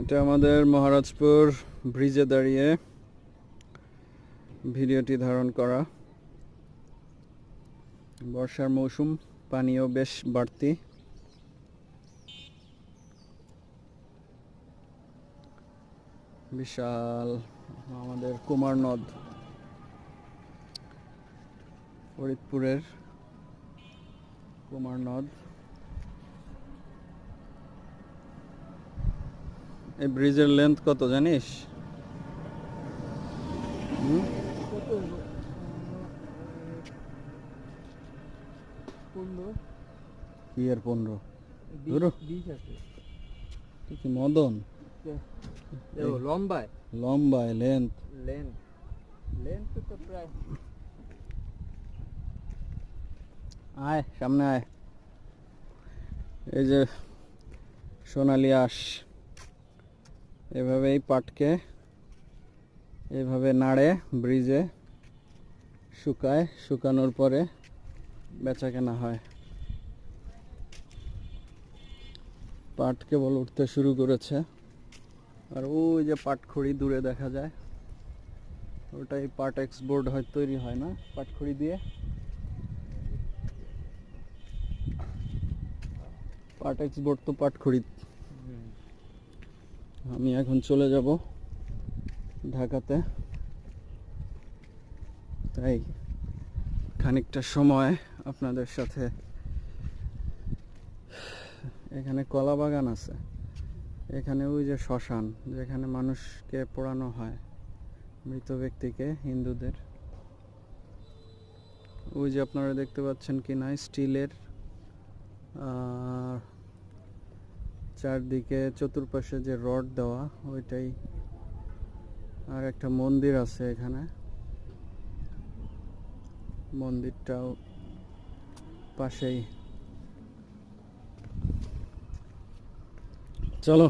এটা আমাদের মহারাজপুর ব্রিজে দাঁড়িয়ে ভিডিওটি ধারণ করা। বর্ষার মৌসুম, পানিও বেশ বাড়তি। বিশাল আমাদের কুমার নদ, ফরিদপুরের কুমার নদ। এই ব্রিজের লেন্থ কত জানিস? কি আর 15? তুই কি মদন? লম্বায় লেন্থ তো প্রায়। আয় সামনে আয়। এই যে সোনালি আঁশ, এভাবে এই পাটকে এভাবে নাড়ে ব্রিজে, শুকায়, শুকানোর পরে বেচা কেনা হয়। পাট কেবল উঠতে শুরু করেছে, আর ওই যে পাটখড়ি দূরে দেখা যায়, ওটাই পাট এক্সপোর্ট হয়, তৈরি হয় না পাটখড়ি দিয়ে। পাট এক্সপোর্ট তো পাটখড়ি। আমি এখন চলে যাব ঢাকাতে, তাই খানিকটা সময় আপনাদের সাথে। এখানে কলা বাগান আছে, এখানে ওই যে শ্মশান যেখানে মানুষকে পোড়ানো হয়, মৃত ব্যক্তিকে, হিন্দুদের। ওই যে আপনারা দেখতে পাচ্ছেন কি না, স্টিলের চারদিকে চতুর্পাশে যে রড দেওয়া, ওইটাই। আর একটা মন্দির আছে এখানে, মন্দিরটাও পাশেই। চলো।